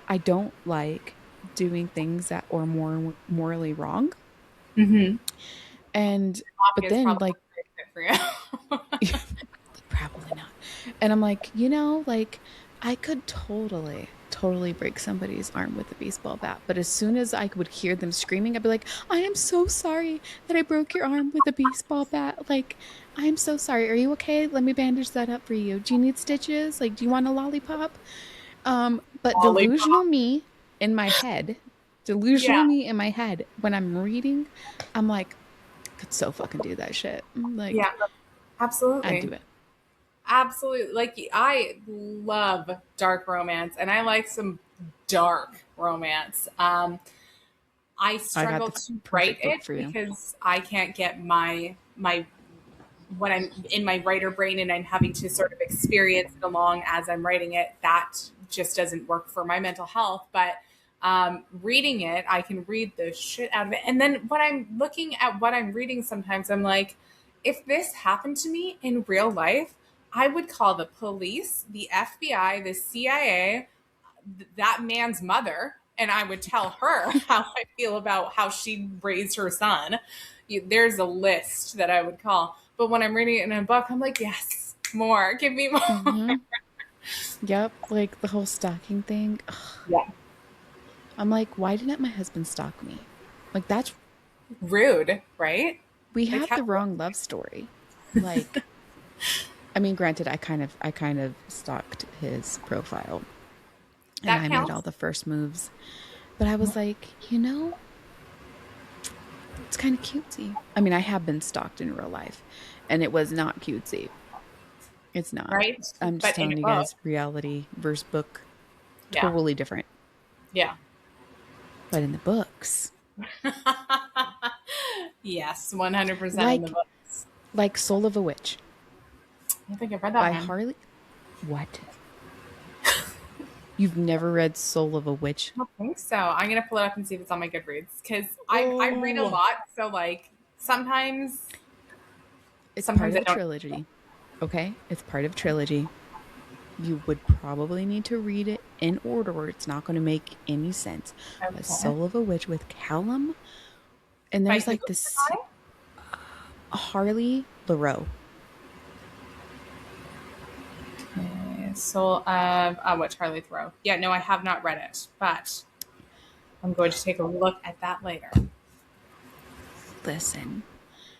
I don't like doing things that are more morally wrong. Mm-hmm. And but Mafia is then probably like a great fit for you. probably not. And I'm like, like I could totally break somebody's arm with a baseball bat. But as soon as I would hear them screaming, I'd be like, I am so sorry that I broke your arm with a baseball bat. Like, I am so sorry. Are you okay? Let me bandage that up for you. Do you need stitches? Like, do you want a lollipop? But Lollipop. Yeah. delusional me in my head, when I'm reading, I'm like, I could so fucking do that shit. Yeah. Like, I'd do Absolutely. it. Absolutely. Like I love dark romance and I like some dark romance. I I got struggle the to write perfect book it for you. because I can't get my when I'm in my writer brain and I'm having to sort of experience it along as I'm writing it, that just doesn't work for my mental health. But reading it, I can read the shit out of it. And then when I'm looking at what I'm reading, sometimes I'm like, if this happened to me in real life, I would call the police, the FBI, the CIA, that man's mother, and I would tell her how I feel about how she raised her son. There's a list that I would call. But when I'm reading it in a book, I'm like, yes, more. Give me more. Mm-hmm. Yep, like the whole stalking thing. Ugh. Yeah. I'm like, why didn't my husband stalk me? Like that's Rude, right? we Like have how the wrong love story. Like, I mean, granted, I kind of stalked his profile and that I made all counts. the first moves, but I was like, it's kind of cutesy. I mean, I have been stalked in real life, and it was not cutesy. It's not. Right? I'm just But in telling a you book, guys, reality versus book, yeah. totally different. Yeah. But in the books, Yes, 100% in the like books. like Soul of a Witch I don't think I've read that by one. Harley. What? You've never read Soul of a Witch? I don't think so. I'm gonna pull it up and see if it's on my Goodreads because I read a Oh, lot. So like sometimes it's part sometimes of I a don't. trilogy. Okay, it's part of a trilogy. You would probably need to read it in order, or it's not going to make any sense. But Okay. Soul of a Witch with Callum, and By there's who? like this Harley LaRoe. Soul of what Charlie Thoreau. Yeah, no, I have not read it, but I'm going to take a look at that later. Listen,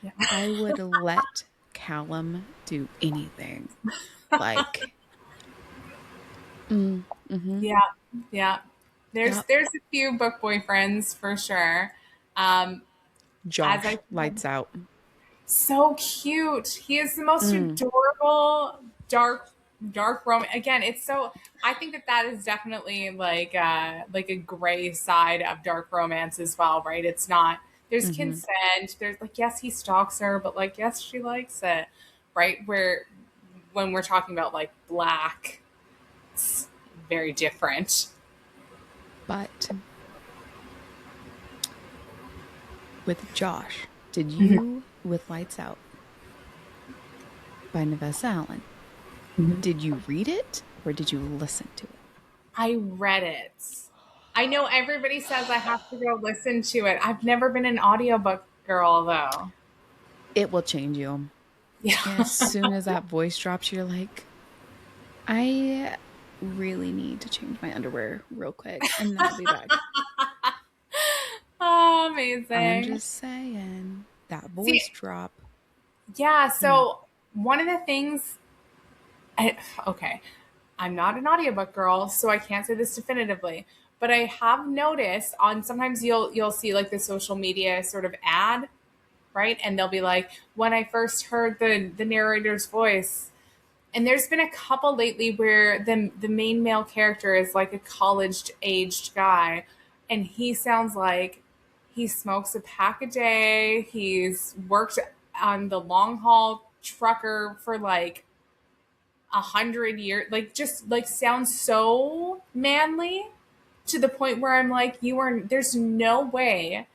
Yeah. I would let Callum do anything. Like, mm-hmm. Yeah, yeah. There's Yep. there's a few book boyfriends for sure. Um, as I Josh, said, lights out. so cute. He is the most Mm, adorable dark romance. Again, it's so. I think that that is definitely like a gray side of dark romance as well, right? It's not. There's mm-hmm. consent. There's like yes, he stalks her, but like yes, she likes it, right? Where when we're talking about like black, it's very different. But with Josh, did you, with Lights Out by Nevessa Allen, did you read it or did you listen to it? I read it. I know everybody says I have to go listen to it. I've never been an audiobook girl though. It will change you. Yeah. And as soon as that voice drops, you're like, I really need to change my underwear real quick, and then I'll be back. Oh, I'm amazing. just saying that voice See, drop. yeah, Mm, so one of the things okay, I'm not an audiobook girl, so I can't say this definitively, but I have noticed on sometimes you'll see like the social media sort of ad, right? And they'll be like, when I first heard the narrator's voice, and there's been a couple lately where the main male character is like a college aged guy, and he sounds like he smokes a pack a day. He's worked on the long haul trucker for like 100 years, like just like sounds so manly to the point where I'm like, you are, there's no way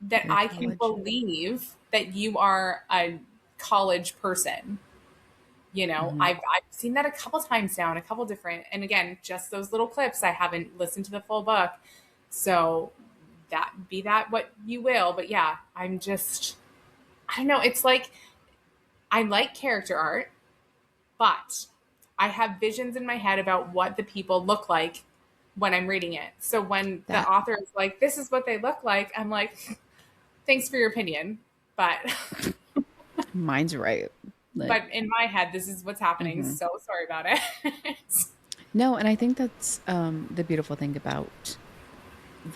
that you're I can college. believe that you are a college person. You know, Hmm. I've seen that a couple times now in a couple different, and again, just those little clips. I haven't listened to the full book. So that be that what you will. But yeah, I'm just, I don't know. It's like, I like character art, but I have visions in my head about what the people look like when I'm reading it. So when the That author is like, this is what they look like, I'm like, thanks for your opinion. But mine's right. Like, but in my head, this is what's happening. hmm. So sorry about it. No, and I think that's the beautiful thing about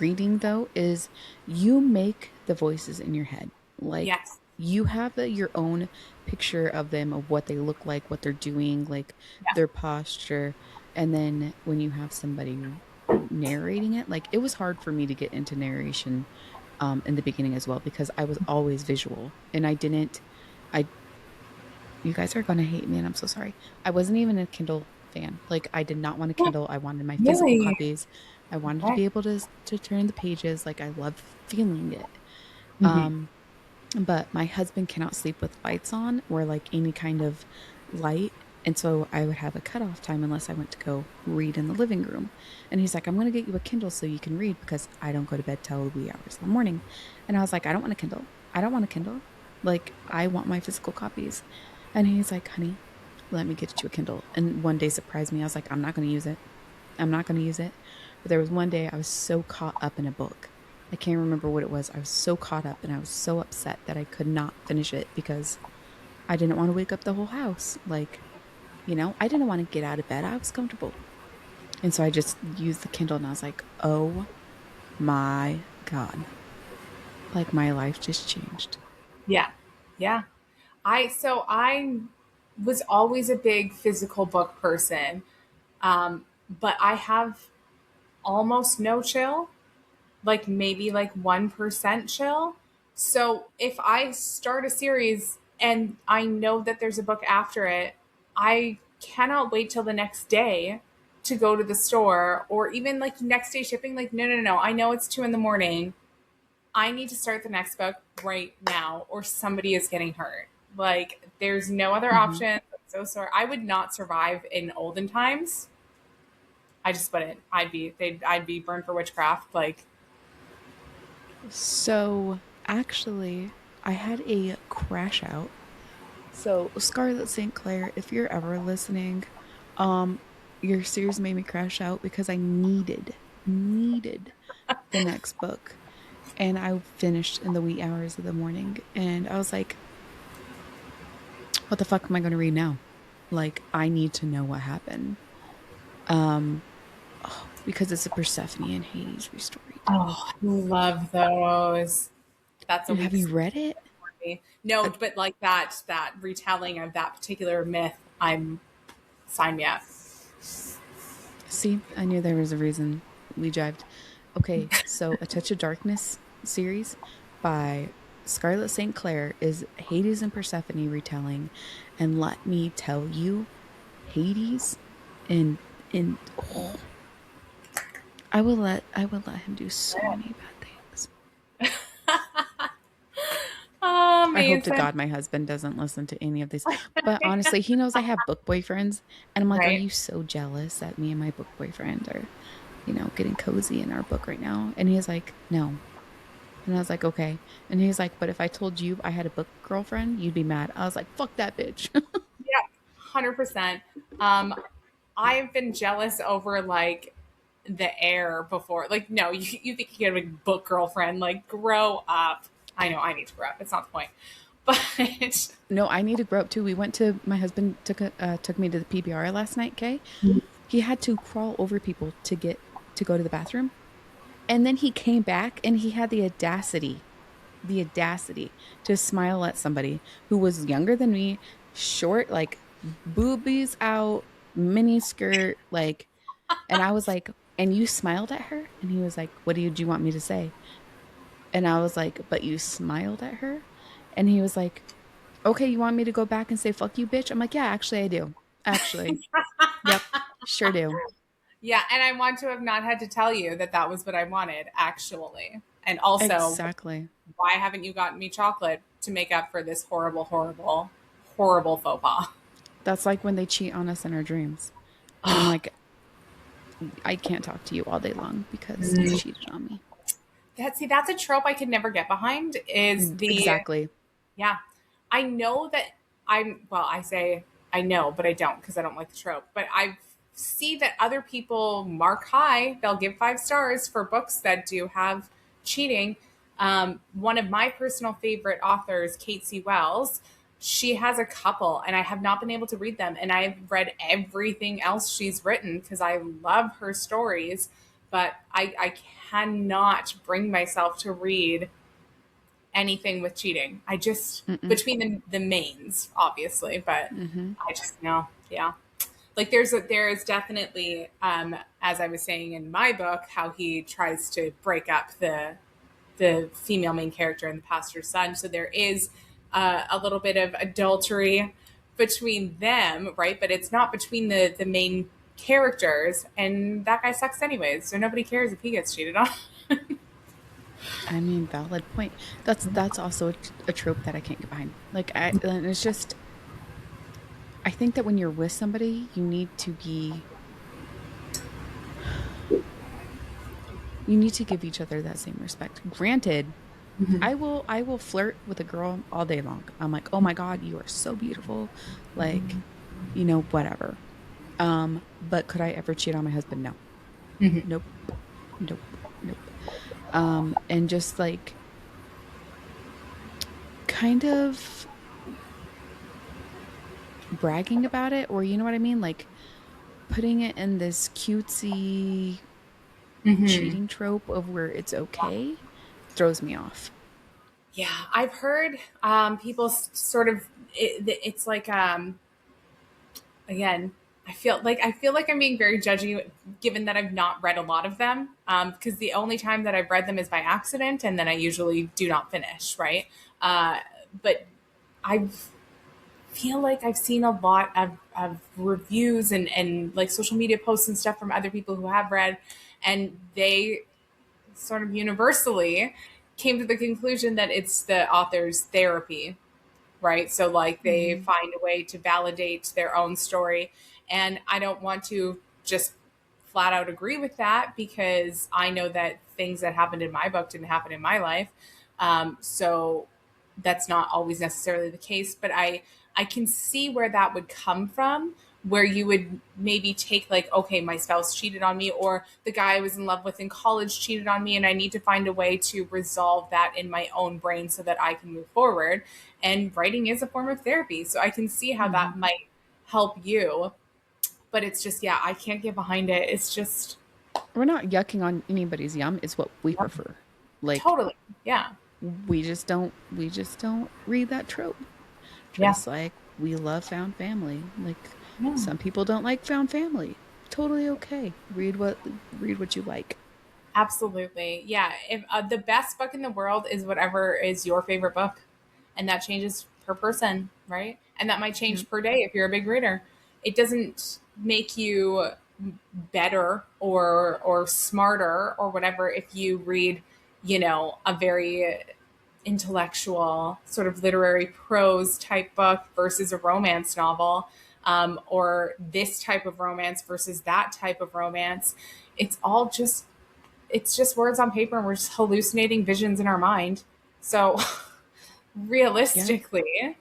reading though is you make the voices in your head. Like Yes. you have your own picture of them of what they look like, what they're doing, like Yeah. their posture. And then when you have somebody narrating it, like it was hard for me to get into narration in the beginning as well because I was always visual and I you guys are gonna hate me and I'm so sorry. I wasn't even a Kindle fan. Like I did not want a Well, Kindle. I wanted my physical really? copies. I wanted to Okay. be able to turn the pages. Like I love feeling it. Hmm. Um, but my husband cannot sleep with lights on or like any kind of light. And so I would have a cutoff time unless I went to go read in the living room. And he's like, I'm going to get you a Kindle so you can read because I don't go to bed till wee hours in the morning. And I was like, I don't want a Kindle. I don't want a Kindle. Like, I want my physical copies. And he's like, honey, let me get you a Kindle. And one day surprised me. I was like, I'm not going to use it. I'm not going to use it. But there was one day I was so caught up in a book. I can't remember what it was. I was so caught up and I was so upset that I could not finish it because I didn't want to wake up the whole house. Like, I didn't want to get out of bed. I was comfortable. And so I just used the Kindle and I was like, oh my God. Like my life just changed. Yeah. Yeah. I was always a big physical book person. But I have almost no chill, like maybe like 1% chill. So if I start a series and I know that there's a book after it, I cannot wait till the next day to go to the store or even like next day shipping. Like, no, no, no, no. I know it's 2 in the morning. I need to start the next book right now or somebody is getting hurt. Like, there's no other Hmm. option. I'm so sorry. I would not survive in olden times. I just wouldn't. I'd be burned for witchcraft. Like, So actually, I had a crash out. So Scarlett St. Clair, if you're ever listening, um, your series made me crash out because I needed the next book. And I finished in the wee hours of the morning. And I was like, what the fuck am I going to read now? Like, I need to know what happened. Um, because it's a Persephone and Hades restory. oh, I love those. That's a And have weak you spot read it? for me. No, I, but like that retelling of that particular myth, I'm sign me up. see, I knew there was a reason we jived. Okay, so A Touch of Darkness series by Scarlett St. Clair is Hades and Persephone retelling. And let me tell you, Hades and oh, I will let him do so many bad things. I hope to Amazing. God my husband doesn't listen to any of these. But honestly, he knows I have book boyfriends. And I'm like, are Right. you so jealous that me and my book boyfriend are, getting cozy in our book right now? And he's like, no. And I was like, okay. And he's like, but if I told you I had a book girlfriend, you'd be mad. I was like, fuck that bitch. Yeah, 100%. Um, I've been jealous over like the air before. Like, no, you think you have a book girlfriend? Like, grow up. I know I need to grow up. It's not the point, but No, I need to grow up too. My husband took me to the PBR last night, Kay. He had to crawl over people to go to the bathroom. And then he came back and he had the audacity to smile at somebody who was younger than me, short, like boobies out, mini skirt, like, and I was like, and you smiled at her? And he was like, what do you want me to say? And I was like, but you smiled at her? And he was like, okay, you want me to go back and say, fuck you, bitch? I'm like, yeah, actually, I do. Actually, yep, sure do. yeah. And I want to have not had to tell you that that was what I wanted, actually. And also, Exactly. why haven't you gotten me chocolate to make up for this horrible, horrible, horrible faux pas? That's like when they cheat on us in our dreams. And I'm like, I can't talk to you all day long because you cheated on me. That's a trope I could never get behind. Is the Exactly. Yeah. I know that I say I know, but I don't because I don't like the trope. But I see that other people mark high, they'll give 5 stars for books that do have cheating. One of my personal favorite authors, Kate C. Wells, she has a couple, and I have not been able to read them. And I've read everything else she's written because I love her stories, but I cannot bring myself to read anything with cheating. I just Mm-mm. between the mains, obviously, but Mm-hmm. I just know, yeah. Like there is definitely, as I was saying in my book, how he tries to break up the female main character and the pastor's son. So there is a little bit of adultery between them, right? But it's not between the main characters, and that guy sucks anyways. So nobody cares if he gets cheated on. I mean, valid point. That's also a trope that I can't get behind. Like and it's just I think that when you're with somebody, you need to give each other that same respect. Granted, I will flirt with a girl all day long. I'm like, "Oh my God, you are so beautiful." Like, whatever. But could I ever cheat on my husband? No. Nope. Nope. Nope. And just like kind of bragging about it, or you know what I mean? Like putting it in this cutesy cheating trope of where it's okay throws me off. Yeah, I've heard people sort of. It's like again. I feel like I'm being very judgy, given that I've not read a lot of them. Because the only time that I've read them is by accident, and then I usually do not finish. Right. Uh, but I feel like I've seen a lot of reviews and like social media posts and stuff from other people who have read, and they sort of universally came to the conclusion that it's the author's therapy, right? So, like, they Mm-hmm. find a way to validate their own story. And I don't want to just flat out agree with that because I know that things that happened in my book didn't happen in my life. So that's not always necessarily the case, but I can see where that would come from, where you would maybe take like, okay, my spouse cheated on me, or the guy I was in love with in college cheated on me, and I need to find a way to resolve that in my own brain so that I can move forward. And writing is a form of therapy, so I can see how Mm-hmm. that might help you. But it's just, yeah, I can't get behind it. It's just We're not yucking on anybody's yum. It's what we prefer. Like totally, yeah, we just don't read that trope. yeah, Just like we love found family. Like yeah. some people don't like found family. Totally okay. Read what you like. Absolutely. Yeah. If the best book in the world is whatever is your favorite book, and that changes per person, right? And that might Yep. change per day if you're a big reader. It doesn't make you better or smarter or whatever if you read, a very intellectual sort of literary prose type book versus a romance novel, or this type of romance versus that type of romance. It's all just words on paper, and we're just hallucinating visions in our mind. So Yeah. realistically,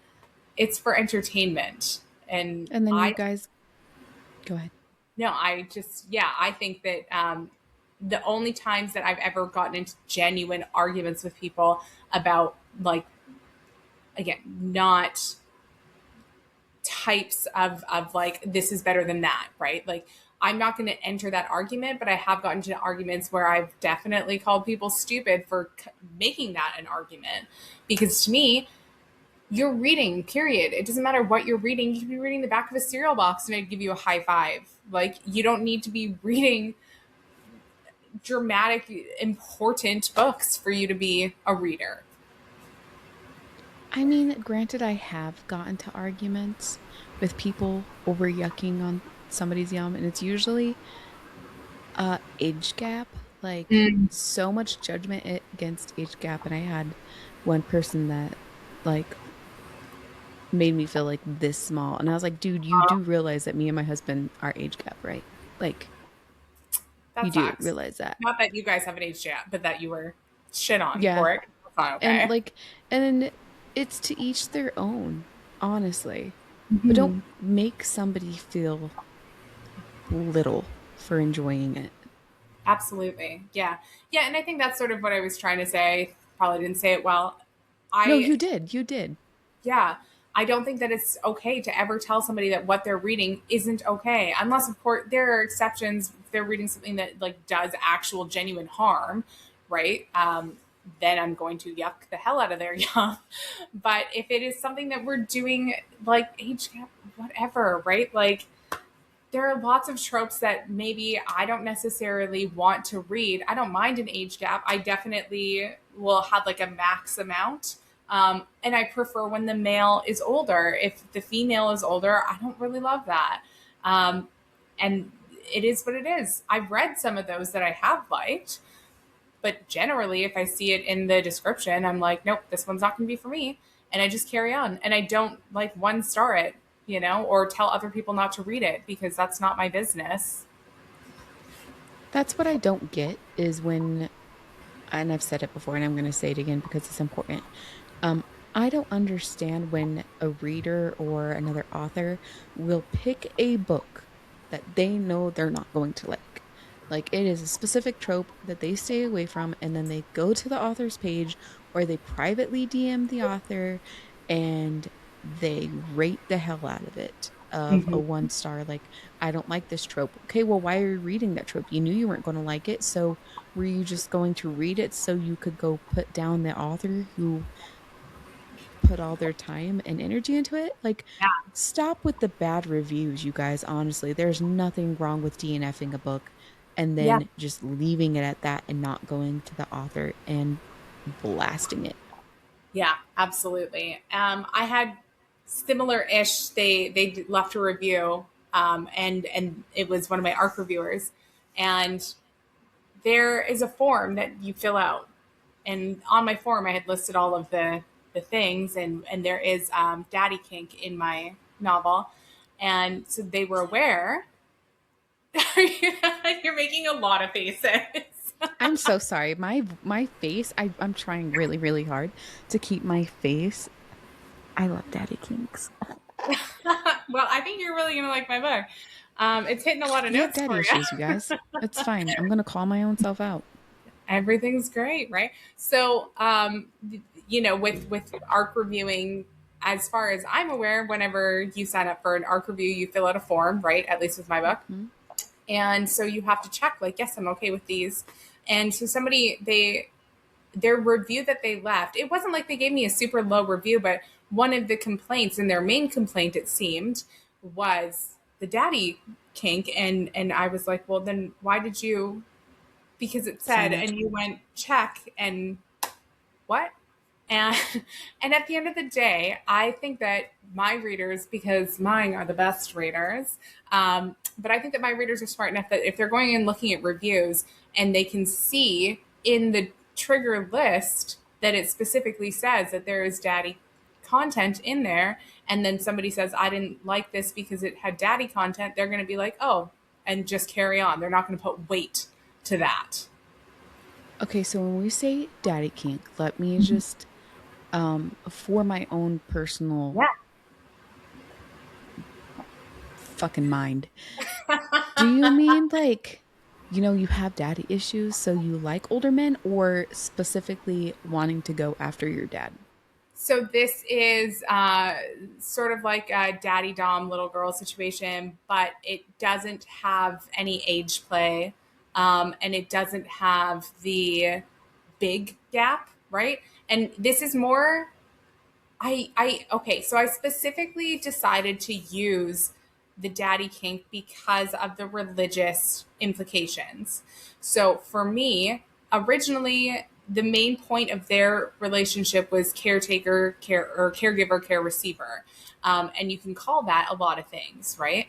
it's for entertainment. And And then you I guys go ahead. no, I just, yeah, I think that the only times that I've ever gotten into genuine arguments with people about, like, again, not types of like, this is better than that, right? Like, I'm not going to enter that argument, but I have gotten into arguments where I've definitely called people stupid for making that an argument. Because to me, you're reading, period. It doesn't matter what you're reading. You could be reading the back of a cereal box and I'd give you a high five. Like, you don't need to be reading dramatic, important books for you to be a reader. I mean, granted, I have gotten to arguments with people over yucking on somebody's yum, and it's usually age gap, like Mm. so much judgment against age gap. And I had one person that like made me feel like this small. And I was like, dude, you do realize that me and my husband are age gap, right? Like, you That do sucks. realize that. Not that you guys have an age gap, but that you were shit on Yeah. for it. That's not And okay. like, and it's to each their own, honestly. But don't Mhm. make somebody feel little for enjoying it. Absolutely. Yeah. Yeah. And I think that's sort of what I was trying to say. Probably didn't say it well. No, I, you did. You did. yeah, I don't think that it's okay to ever tell somebody that what they're reading isn't okay. Unless, of course, there are exceptions. If they're reading something that like does actual genuine harm, right? Then I'm going to yuck the hell out of their yum. But if it is something that we're doing, like age gap, whatever, right? Like, there are lots of tropes that maybe I don't necessarily want to read. I don't mind an age gap. I definitely will have like a max amount. And I prefer when the male is older. If the female is older, I don't really love that. Um, and it is what it is. I've read some of those that I have liked, but generally, if I see it in the description, I'm like, nope, this one's not going to be for me. And I just carry on. And I don't like one star it, or tell other people not to read it because that's not my business. That's what I don't get is when, and I've said it before and I'm going to say it again because it's important. Um, I don't understand when a reader or another author will pick a book that they know they're not going to like. Like it is a specific trope that they stay away from, and then they go to the author's page or they privately DM the author and they rate the hell out of it of a Mhm. 1 star. Like, I don't like this trope. Okay, well, why are you reading that trope? You knew you weren't going to like it. So were you just going to read it so you could go put down the author who put all their time and energy into it? Like, Yeah. stop with the bad reviews, you guys. Honestly, there's nothing wrong with DNFing a book and Yeah. then just leaving it at that and not going to the author and blasting it. Yeah, absolutely. I had similar ish. They left a review, and it was one of my ARC reviewers, and there is a form that you fill out, and on my form I had listed all of the things, and there is daddy kink in my novel, and so they were aware. You're making a lot of faces. I'm so sorry. My face, I'm trying really, really hard to keep my face. I love daddy kinks. Well, I think you're really gonna like my book. It's hitting a lot of You have notes daddy for you. issues, you guys. It's fine. I'm gonna call my own self out. Everything's great, right? So, with arc reviewing, as far as I'm aware, whenever you sign up for an arc review, you fill out a form, right? At least with my book, Mhm. and so you have to check, like, yes, I'm okay with these. And so their review that they left, it wasn't like they gave me a super low review, but one of the complaints, and their main complaint, it seemed, was the daddy kink, and I was like, well, then why did you? Because it said, Sign up. and you went check, and what? And and at the end of the day, I think that my readers, because mine are the best readers, but I think that my readers are smart enough that if they're going and looking at reviews and they can see in the trigger list that it specifically says that there is daddy content in there, and then somebody says, I didn't like this because it had daddy content, they're going to be like, oh, and just carry on. They're not going to put weight to that. Okay, so when we say daddy kink, let me just for my own personal Yeah. fucking mind. Do you mean like you have daddy issues, so you like older men, or specifically wanting to go after your dad? So this is sort of like a daddy dom little girl situation, but it doesn't have any age play, and it doesn't have the big gap, right? And this is more okay, so I specifically decided to use the daddy kink because of the religious implications. So for me, originally the main point of their relationship was caretaker, care or caregiver, care receiver. And you can call that a lot of things, right?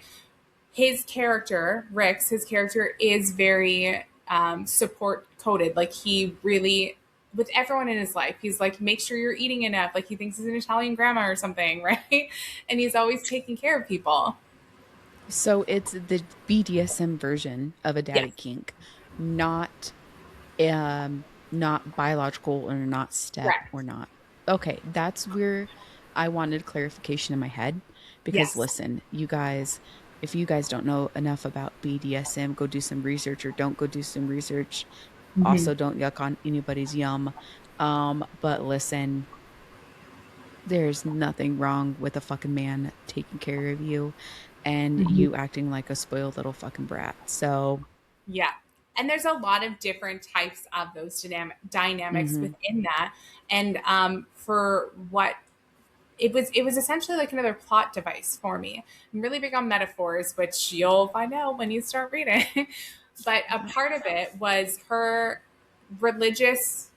His character, Rick's, his character is very support coded. Like he really, with everyone in his life, he's like, make sure you're eating enough. Like he thinks he's an Italian grandma or something, right? And he's always taking care of people. So it's the BDSM version of a Yes, daddy kink, not not biological or not step correct. or not. Okay, that's where I wanted clarification in my head because Yes. listen, you guys, if you guys don't know enough about BDSM, go do some research or don't go do some research. Hmm. Also, don't yuck on anybody's yum. But listen, there's nothing wrong with a fucking man taking care of you and you acting like a spoiled little fucking brat. So, Yeah. And there's a lot of different types of those dynamics mhm. within that. And for what it was essentially like another plot device for me. I'm really big on metaphors, which you'll find out when you start reading. But a part of it was her religious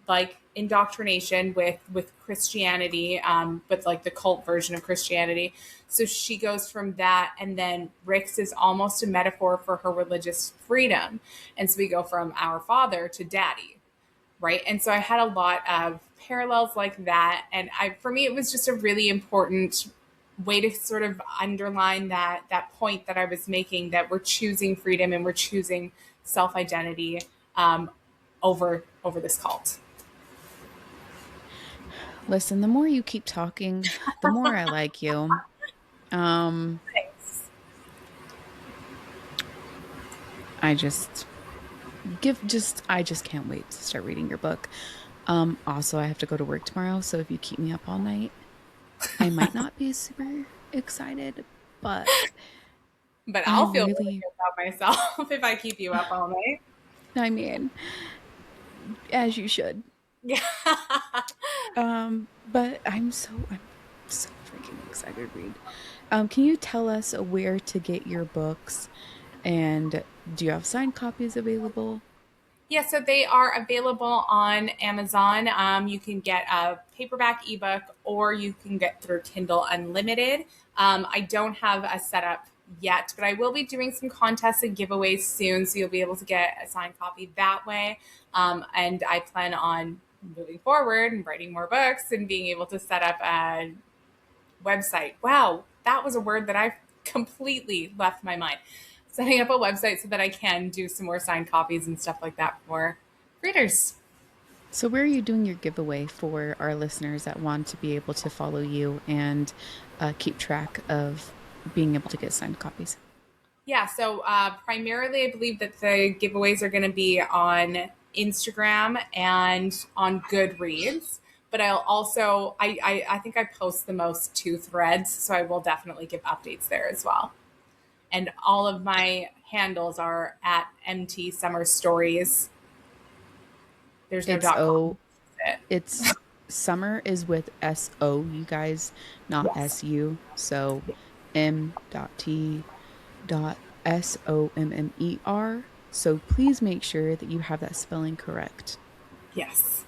like indoctrination with Christianity, with like the cult version of Christianity. So she goes from that, and then Rick's is almost a metaphor for her religious freedom. And so we go from our father to daddy, right? And so I had a lot of parallels like that, and for me it was just a really important way to sort of underline that point that I was making, that we're choosing freedom and we're choosing self identity, over this cult. Listen, the more you keep talking, the more I like you. Um, Thanks. I just I just can't wait to start reading your book. Also I have to go to work tomorrow, so if you keep me up all night, I might not be super excited, but But I I'll feel really really, good about myself if I keep you up all night. I mean, as you should. Yeah. But I'm so freaking excited to read. Can you tell us where to get your books and do you have signed copies available? Yeah, so they are available on Amazon. You can get a paperback ebook, or you can get through Kindle Unlimited. I don't have a setup yet, but I will be doing some contests and giveaways soon, so you'll be able to get a signed copy that way. And I plan on moving forward and writing more books and being able to set up a website. Wow, that was a word that I completely left my mind. Setting up a website so that I can do some more signed copies and stuff like that for readers. So where are you doing your giveaway for our listeners that want to be able to follow you and keep track of being able to get signed copies? Yeah, so primarily I believe that the giveaways are going to be on Instagram and on Goodreads. But I'll also, I think I post the most to Threads, so I will definitely give updates there as well. And all of my handles are at MT Summer Stories. There's no It's .com. O That's it. it's Summer is with S-O, you guys, not Yes. S-U. So M.T.SOMMER. So please make sure that you have that spelling correct. Yes.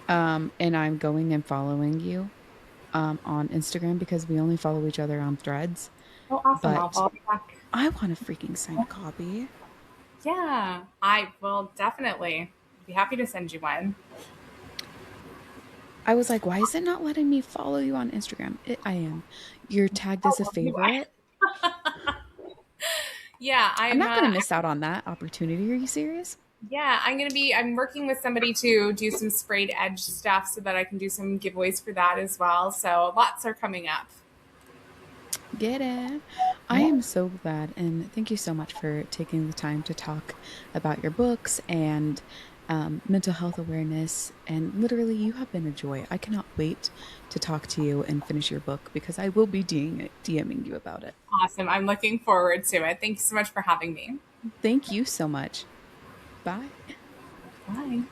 And I'm going and following you on Instagram because we only follow each other on Threads. Oh, awesome. I'll But follow you back. I want a freaking signed copy. Yeah, I will definitely be happy to send you one. I was like, why is it not letting me follow you on Instagram? I am. You're tagged Oh, as a well, you are. favorite. Yeah, I'm not going to miss out on that opportunity. Are you serious? I'm working with somebody to do some sprayed edge stuff so that I can do some giveaways for that as well. So lots are coming up. Get it. I Yeah. am so glad. And thank you so much for taking the time to talk about your books and mental health awareness. And literally, you have been a joy. I cannot wait to talk to you and finish your book because I will be DMing you about it. Awesome. I'm looking forward to it. Thank you so much for having me. Thank you so much. Bye. Bye.